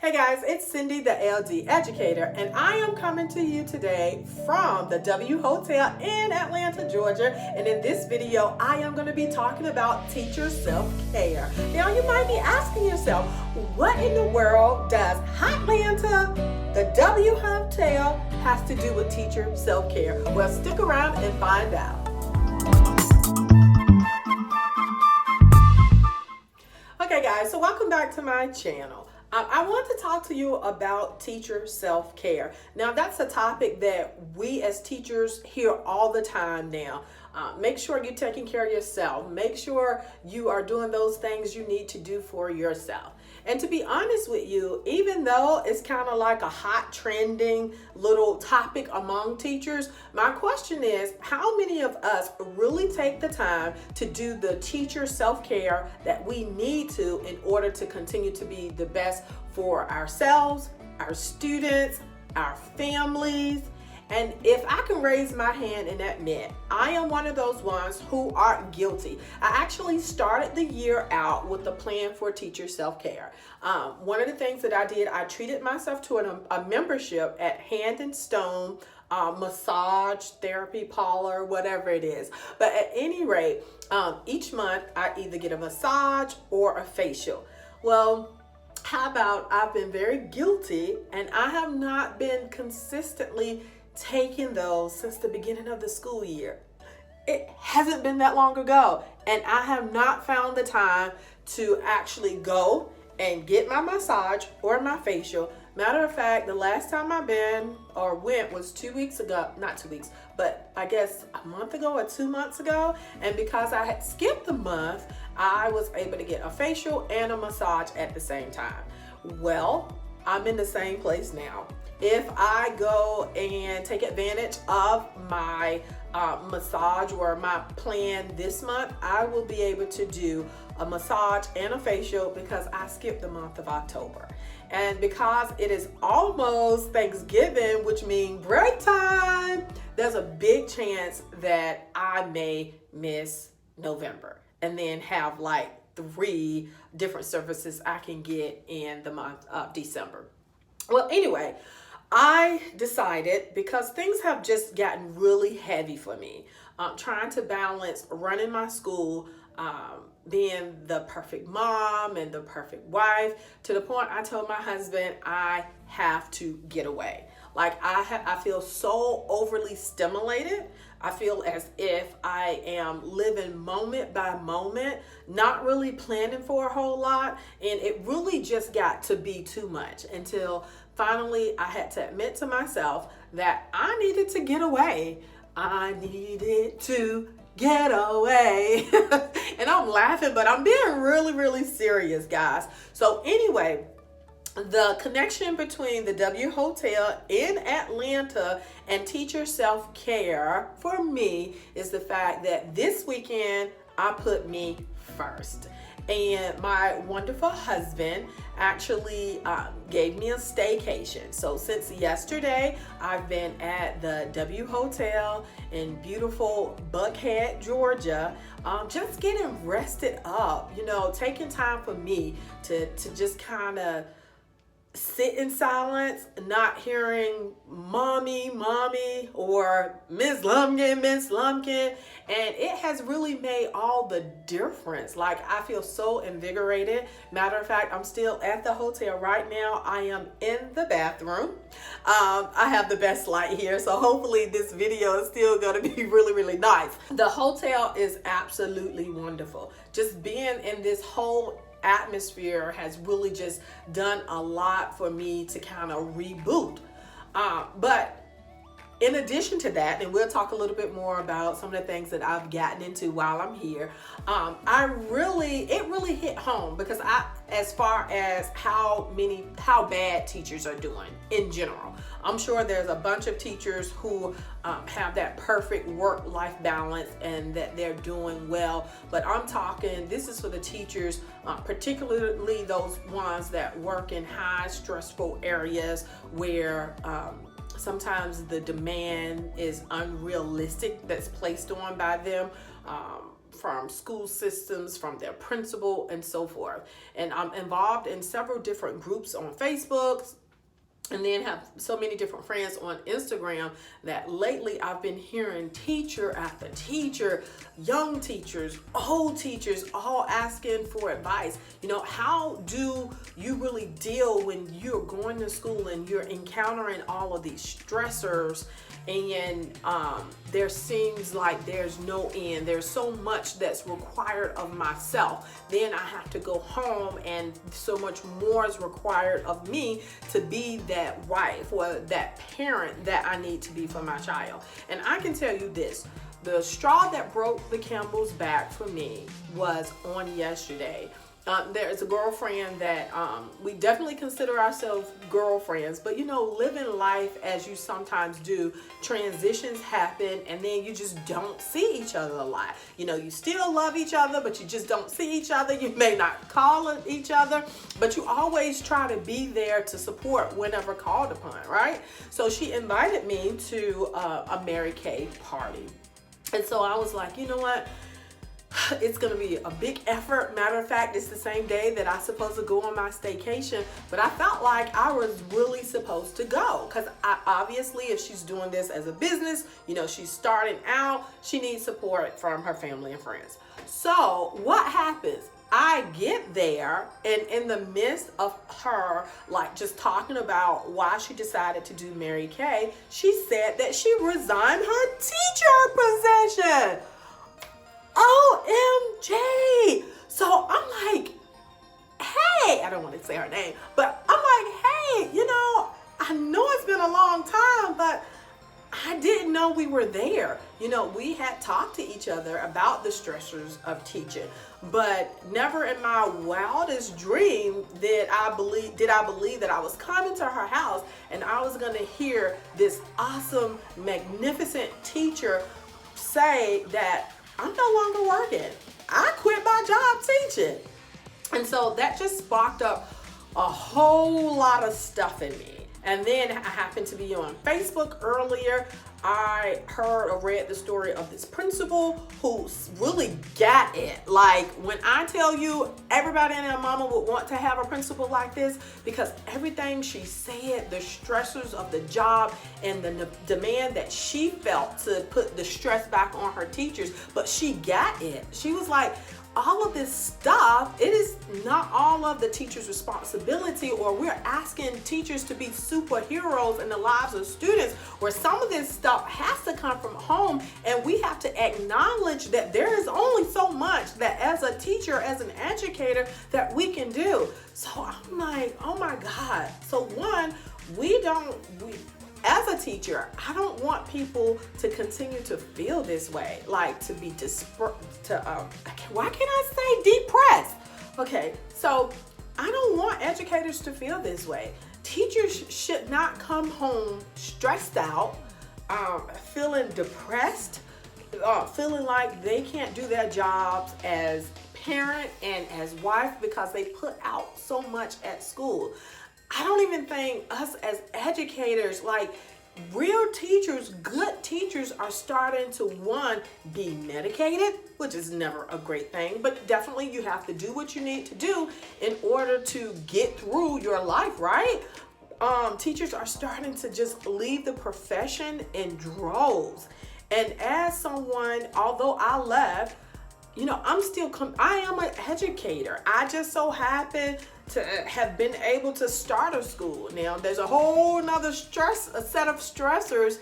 Hey guys, it's Cindy, the LD educator, and I am coming to you today from the W Hotel in Atlanta, Georgia. And in this video, I am going to be talking about teacher self-care. Now, you might be asking yourself, what in the world does Hotlanta, the W Hotel, has to do with teacher self-care? Well, stick around and find out. Okay guys, so welcome back to my channel. I want to talk to you about teacher self-care. Now, that's a topic that we as teachers hear all the time now. Make sure you're taking care of yourself. Make sure you are doing those things you need to do for yourself. And to be honest with you, even though it's kind of like a hot trending little topic among teachers, my question is, how many of us really take the time to do the teacher self-care that we need to in order to continue to be the best for ourselves, our students, our families? And if I can raise my hand and admit, I am one of those ones who are guilty. I actually started the year out with a plan for teacher self-care. One of the things that I did, I treated myself to a membership at Hand and Stone, massage, therapy parlor, whatever it is. But at any rate, each month I either get a massage or a facial. Well, how about I've been very guilty and I have not been consistently taking those since the beginning of the school year. It hasn't been that long ago, and I have not found the time to actually go and get my massage or my facial. Matter of fact, the last time I went was 2 weeks ago, not 2 weeks, but I guess a month ago or 2 months ago. And because I had skipped the month, I was able to get a facial and a massage at the same time. Well, I'm in the same place now. If I go and take advantage of my massage or my plan this month, I will be able to do a massage and a facial because I skipped the month of October. And because it is almost Thanksgiving, which means break time, there's a big chance that I may miss November and then have like 3 different services I can get in the month of December. Well, anyway, I decided, because things have just gotten really heavy for me, trying to balance running my school, being the perfect mom and the perfect wife, to the point I told my husband I have to get away. Like I feel so overly stimulated. I feel as if I am living moment by moment, not really planning for a whole lot. And it really just got to be too much until finally I had to admit to myself that I needed to get away. I needed to get away. And I'm laughing, but I'm being really, really serious, guys. So anyway, the connection between the W Hotel in Atlanta and teacher self-care for me is the fact that this weekend I put me first. And my wonderful husband actually gave me a staycation. So since yesterday, I've been at the W Hotel in beautiful Buckhead, Georgia, just getting rested up, taking time for me to just kind of sit in silence, not hearing mommy, or Miss Lumpkin. And it has really made all the difference. Like, I feel so invigorated. Matter of fact, I'm still at the hotel right now. I am in the bathroom. I have the best light here, so hopefully this video is still going to be really, really nice. The hotel is absolutely wonderful. Just being in this whole atmosphere has really just done a lot for me to kind of reboot. But in addition to that, and we'll talk a little bit more about some of the things that I've gotten into while I'm here, it really hit home because as far as how bad teachers are doing in general. I'm sure there's a bunch of teachers who have that perfect work-life balance and that they're doing well, but I'm talking, this is for the teachers, particularly those ones that work in high stressful areas where sometimes the demand is unrealistic that's placed on by them. from school systems, from their principal, and so forth. And I'm involved in several different groups on Facebook, and then have so many different friends on Instagram that lately I've been hearing teacher after teacher, young teachers, old teachers, all asking for advice. You know, how do you really deal when you're going to school and you're encountering all of these stressors, and there seems like there's no end. There's so much that's required of myself. Then I have to go home, and so much more is required of me to be that wife or that parent that I need to be for my child. And I can tell you this, the straw that broke the camel's back for me was on yesterday. There is a girlfriend that we definitely consider ourselves girlfriends, but you know, living life as you sometimes do, transitions happen, and then you just don't see each other a lot. You know, you still love each other, but you just don't see each other. You may not call each other, but you always try to be there to support whenever called upon, right? So she invited me to a Mary Kay party. And so I was like, you know what? It's going to be a big effort. Matter of fact, it's the same day that I'm supposed to go on my staycation, but I felt like I was really supposed to go because obviously if she's doing this as a business, you know, she's starting out, she needs support from her family and friends. So what happens? I get there, and in the midst of her like just talking about why she decided to do Mary Kay, she said that she resigned her teacher position. OMG. So I'm like, hey, I don't want to say her name, but I'm like, hey, you know, I know it's been a long time, but I didn't know we were there. You know, we had talked to each other about the stressors of teaching, but never in my wildest dream did I believe that I was coming to her house and I was going to hear this awesome, magnificent teacher say that I'm no longer working. I quit my job teaching. And so that just sparked up a whole lot of stuff in me. And then I happened to be on Facebook earlier. I heard or read the story of this principal who really got it. Like, when I tell you, everybody and their mama would want to have a principal like this, because everything she said, the stressors of the job and the demand that she felt to put the stress back on her teachers, but she got it. She was like, all of this stuff, it is not all of the teacher's responsibility, or we're asking teachers to be superheroes in the lives of students, where some of this stuff has to come from home, and we have to acknowledge that there is only so much that as a teacher, as an educator, that we can do. So I'm like, oh my God. So one, as a teacher, I don't want people to continue to feel this way, like to be why can't I say depressed? Okay, so I don't want educators to feel this way. Teachers should not come home stressed out, feeling depressed, feeling like they can't do their jobs as parent and as wife because they put out so much at school. I don't even think us as educators, like real teachers, good teachers, are starting to, one, be medicated, which is never a great thing, but definitely you have to do what you need to do in order to get through your life, right? Teachers are starting to just leave the profession in droves. And as someone, although I left, you know, I am an educator. I just so happen to have been able to start a school. Now, there's a whole nother set of stressors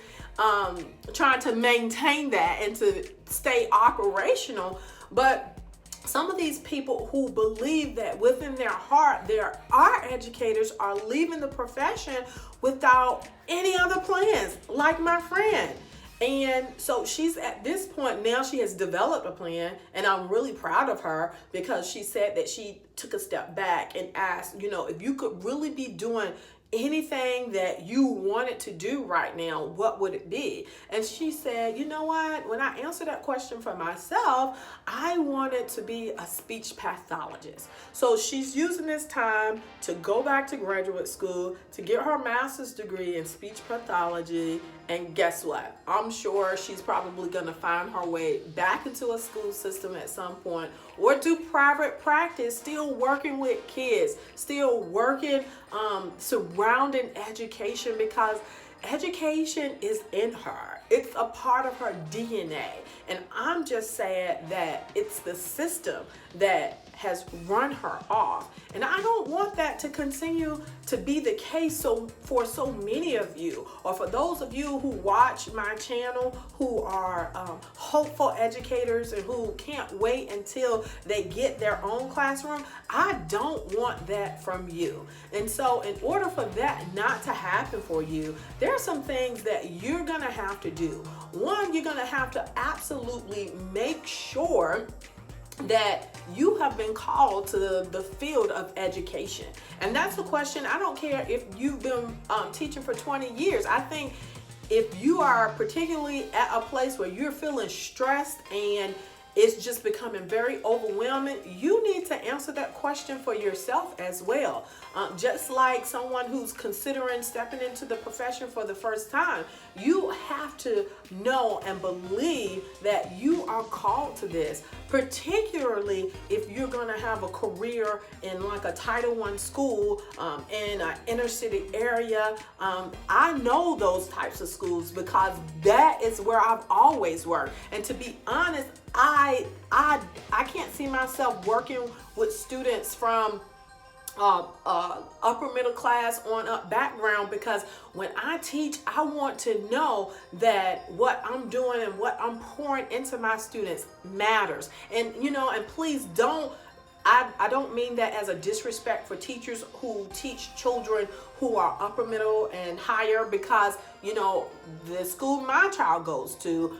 trying to maintain that and to stay operational. But some of these people who believe that within their heart there are educators are leaving the profession without any other plans, like my friend. And so she's at this point now, she has developed a plan, and I'm really proud of her because she said that she took a step back and asked, you know, if you could really be doing anything that you wanted to do right now, what would it be? And she said, you know what? When I answered that question for myself, I wanted to be a speech pathologist. So she's using this time to go back to graduate school to get her master's degree in speech pathology. And guess what? I'm sure she's probably going to find her way back into a school system at some point, or do private practice, still working with kids, still working surrounding education, because education is in her. It's a part of her DNA. And I'm just sad that it's the system that has run her off. And I don't want that to continue to be the case for so many of you, or for those of you who watch my channel who are hopeful educators and who can't wait until they get their own classroom. I don't want that from you. And so in order for that not to happen for you, there are some things that you're gonna have to do. One, you're gonna have to absolutely make sure that you have been called to the field of education. And that's a question. I don't care if you've been teaching for 20 years. I think if you are particularly at a place where you're feeling stressed and it's just becoming very overwhelming, you need to answer that question for yourself as well. Just like someone who's considering stepping into the profession for the first time, you have to know and believe that you are called to this, particularly if you're going to have a career in like a Title I school in an inner city area. I know those types of schools because that is where I've always worked. And to be honest, I can't see myself working with students from upper middle class on up background, because when I teach, I want to know that what I'm doing and what I'm pouring into my students matters. And and please don't, I don't mean that as a disrespect for teachers who teach children who are upper middle and higher, because the school my child goes to,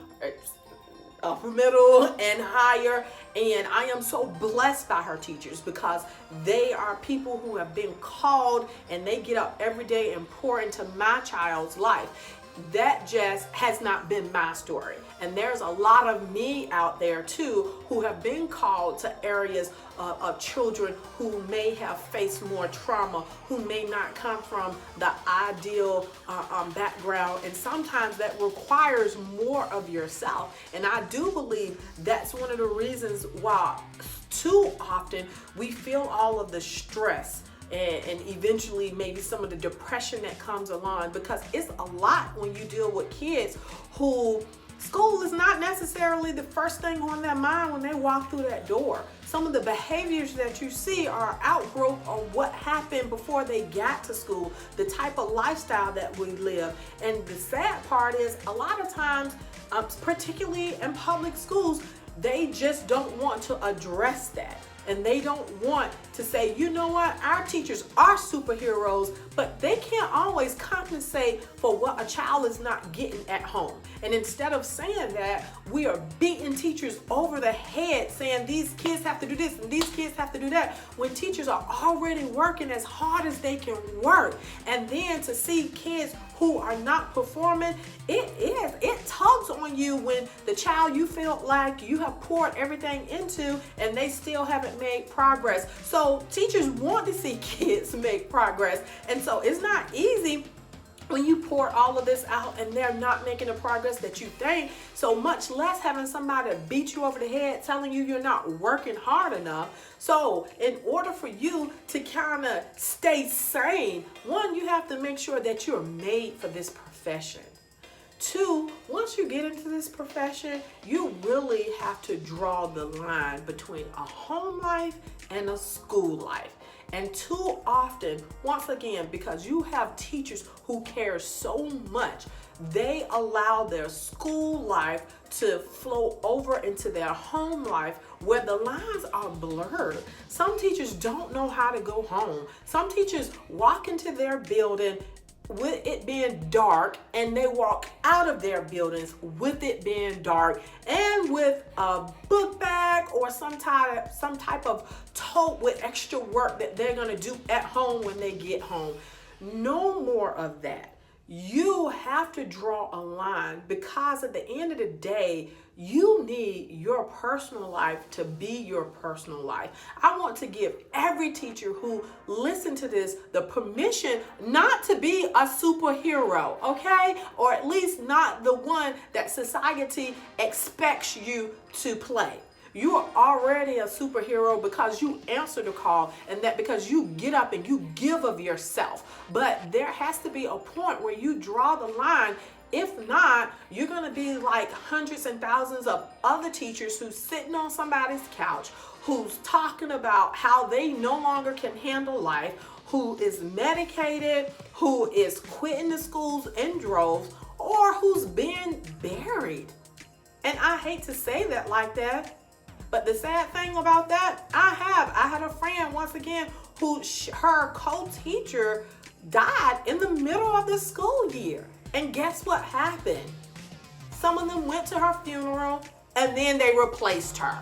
upper middle and higher, and I am so blessed by her teachers because they are people who have been called and they get up every day and pour into my child's life. That just has not been my story. And there's a lot of me out there too who have been called to areas of children who may have faced more trauma, who may not come from the ideal background. And sometimes that requires more of yourself. And I do believe that's one of the reasons why too often we feel all of the stress and eventually maybe some of the depression that comes along, because it's a lot when you deal with kids who school is not necessarily the first thing on their mind when they walk through that door. Some of the behaviors that you see are outgrowth of what happened before they got to school, the type of lifestyle that we live. And the sad part is a lot of times, particularly in public schools, they just don't want to address that. And they don't want to say, you know what, our teachers are superheroes, but they can't always compensate for what a child is not getting at home. And instead of saying that, we are beating teachers over the head, saying these kids have to do this and these kids have to do that, when teachers are already working as hard as they can work. And then to see kids who are not performing, it tugs on you when the child you feel like you have poured everything into and they still haven't made progress. So teachers want to see kids make progress. And so it's not easy when you pour all of this out and they're not making the progress that you think, so much less having somebody beat you over the head telling you you're not working hard enough. So in order for you to kind of stay sane, one, you have to make sure that you're made for this profession. Two, once you get into this profession, you really have to draw the line between a home life and a school life. And too often, once again, because you have teachers who care so much, they allow their school life to flow over into their home life where the lines are blurred. Some teachers don't know how to go home. Some teachers walk into their building with it being dark, and they walk out of their buildings with it being dark and with a book bag or some type of tote with extra work that they're going to do at home when they get home. No more of that. You have to draw a line, because at the end of the day, you need your personal life to be your personal life. I want to give every teacher who listen to this the permission not to be a superhero, okay? Or at least not the one that society expects you to play. You are already a superhero because you answer the call, and that because you get up and you give of yourself. But there has to be a point where you draw the line. If not, you're going to be like hundreds and thousands of other teachers who's sitting on somebody's couch, who's talking about how they no longer can handle life, who is medicated, who is quitting the schools in droves, or who's being buried. And I hate to say that like that. But the sad thing about that, I had a friend, once again, who her co-teacher died in the middle of the school year. And guess what happened? Some of them went to her funeral and then they replaced her.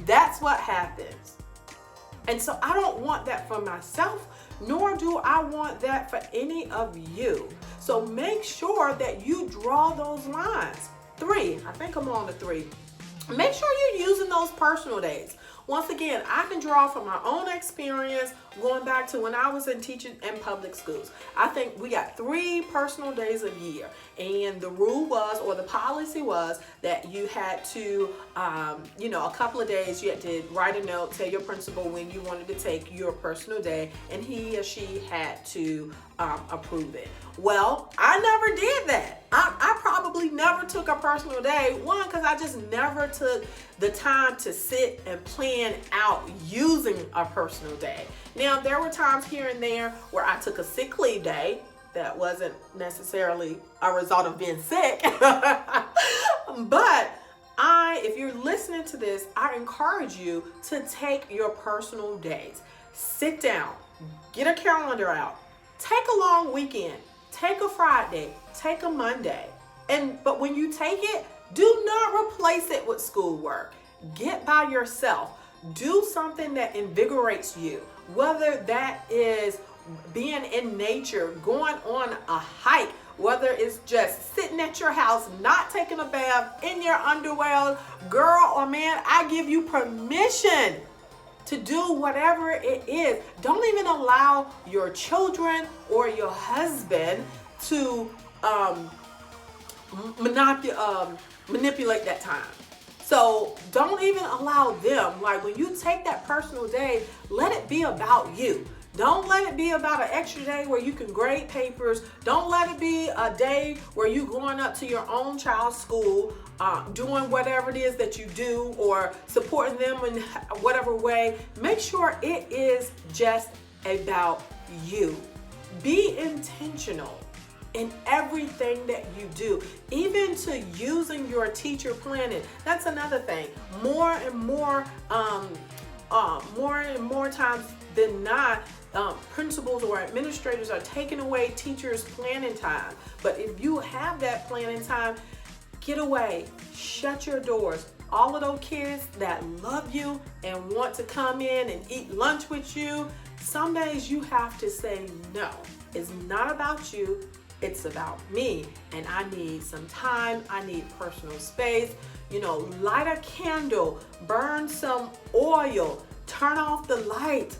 That's what happens. And so I don't want that for myself, nor do I want that for any of you. So make sure that you draw those lines. 3, I think I'm on the 3. Make sure you're using those personal days. Once again, I can draw from my own experience going back to when I was in teaching in public schools. I think we got 3 personal days a year. And the rule was, or the policy was, that you had to, a couple of days, you had to write a note, tell your principal when you wanted to take your personal day, and he or she had to approve it. Well, I never did that. I probably never took a personal day. One, because I just never took the time to sit and plan out using a personal day. Now, there were times here and there where I took a sick leave day. That wasn't necessarily a result of being sick. But if you're listening to this, I encourage you to take your personal days. Sit down, get a calendar out, take a long weekend, take a Friday, take a Monday. But when you take it, do not replace it with schoolwork. Get by yourself. Do something that invigorates you, whether that is being in nature, going on a hike, whether it's just sitting at your house, not taking a bath, in your underwear. Girl or man, I give you permission to do whatever it is. Don't even allow your children or your husband to manipulate that time. So don't even allow them. Like, when you take that personal day, let it be about you. Don't let it be about an extra day where you can grade papers. Don't let it be a day where you going up to your own child's school, doing whatever it is that you do, or supporting them in whatever way. Make sure it is just about you. Be intentional in everything that you do, even to using your teacher planning. That's another thing. More and more times than not, principals or administrators are taking away teachers' planning time. But if you have that planning time, get away, shut your doors. All of those kids that love you and want to come in and eat lunch with you, some days you have to say no. It's not about you, it's about me, and I need some time. I need personal space. Light a candle, burn some oil, turn off the light,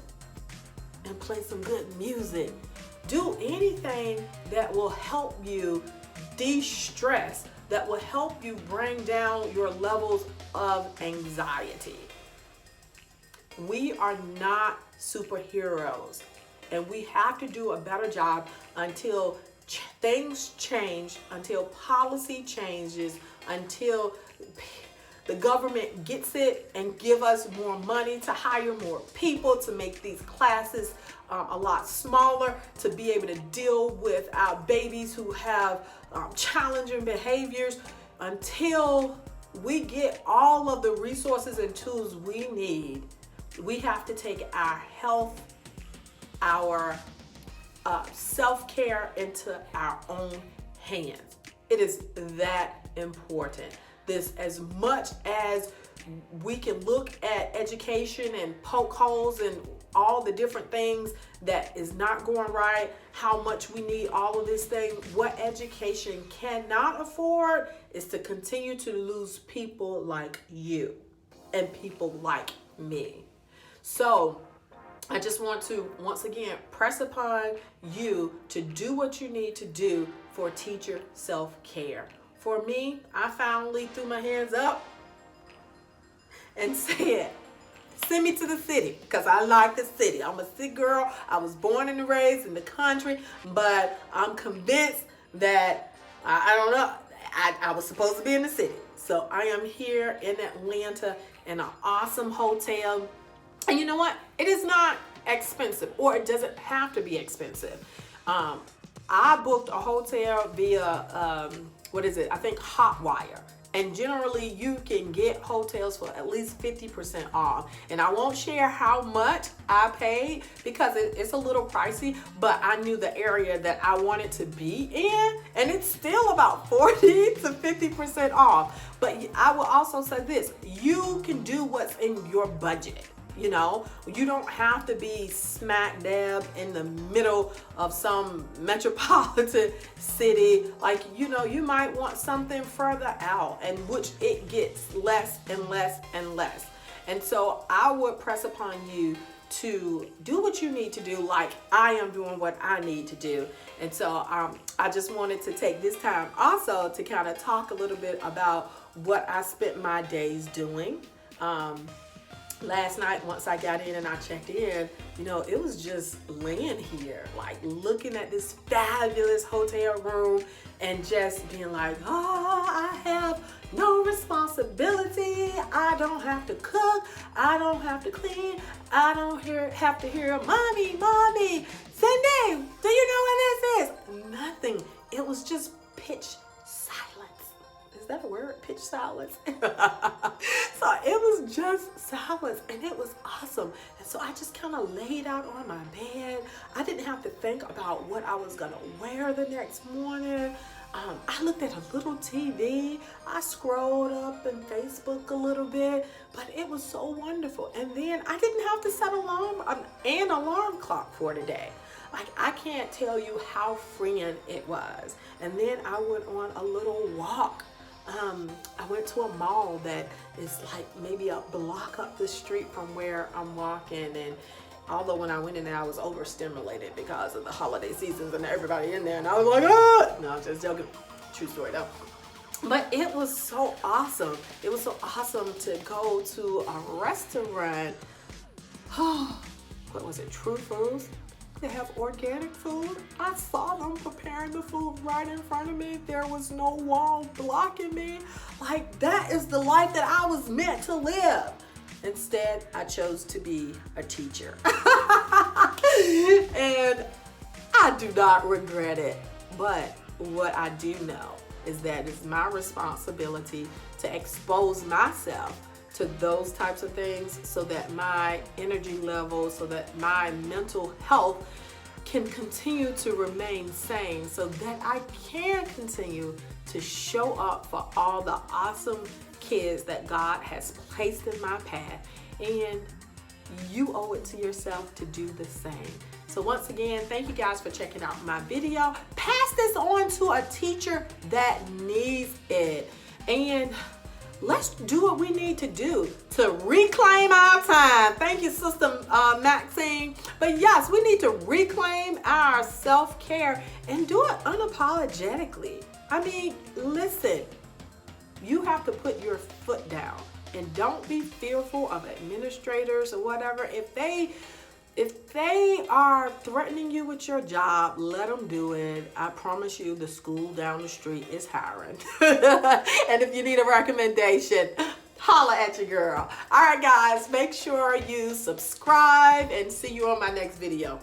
and play some good music. Do anything that will help you de-stress, that will help you bring down your levels of anxiety. We are not superheroes, and we have to do a better job until things change, until policy changes, until the government gets it and give us more money to hire more people, to make these classes a lot smaller, to be able to deal with our babies who have challenging behaviors. Until we get all of the resources and tools we need, we have to take our health, our self-care into our own hands. It is that important. This, as much as we can look at education and poke holes and all the different things that is not going right, how much we need all of this thing. What education cannot afford is to continue to lose people like you and people like me. So I just want to once again press upon you to do what you need to do for teacher self-care. For me, I finally threw my hands up and said, send me to the city, because I like the city. I'm a city girl. I was born and raised in the country, but I'm convinced that, I don't know, I was supposed to be in the city. So I am here in Atlanta in an awesome hotel. And you know what? It is not expensive, or it doesn't have to be expensive. I booked a hotel via, I think Hotwire. And generally you can get hotels for at least 50% off. And I won't share how much I paid because it's a little pricey, but I knew the area that I wanted to be in, and it's still about 40 to 50% off. But I will also say this, you can do what's in your budget. You know, you don't have to be smack dab in the middle of some metropolitan city. Like, you know, you might want something further out, and which it gets less and less and less. And so I would press upon you to do what you need to do, like I am doing what I need to do. And so I just wanted to take this time also to kind of talk a little bit about what I spent my days doing. Last night, once I got in and I checked in, you know, it was just laying here, like looking at this fabulous hotel room and just being like, oh, I have no responsibility. I don't have to cook. I don't have to clean. I don't have to hear, mommy, mommy, Cindy, do you know what this is? Nothing. It was just pitch silence. Is that a word? Pitch silence? So it was just silence, and it was awesome. And so I just kind of laid out on my bed. I didn't have to think about what I was gonna wear the next morning. I looked at a little TV. I scrolled up in Facebook a little bit, but it was so wonderful. And then I didn't have to set an alarm clock for today. Like, I can't tell you how freeing it was. And then I went on a little walk. I went to a mall that is like maybe a block up the street from where I'm walking, and although when I went in there I was overstimulated because of the holiday seasons and everybody in there, and I was like, ah! No, I'm just joking. True story though. But it was so awesome. It was so awesome to go to a restaurant. What was it? True Foods? They have organic food. I saw them preparing the food right in front of me. There was no wall blocking me. Like, that is the life that I was meant to live. Instead, I chose to be a teacher. And I do not regret it. But what I do know is that it's my responsibility to expose myself to those types of things so that my energy level, so that my mental health can continue to remain sane, so that I can continue to show up for all the awesome kids that God has placed in my path. And you owe it to yourself to do the same. So once again, thank you guys for checking out my video. Pass this on to a teacher that needs it. And let's do what we need to do to reclaim our time. Thank you, Sister Maxine. But yes, we need to reclaim our self-care and do it unapologetically. I mean, listen, you have to put your foot down, and don't be fearful of administrators or whatever. If they are threatening you with your job, let them do it. I promise you the school down the street is hiring. And if you need a recommendation, holla at your girl. All right, guys, make sure you subscribe, and see you on my next video.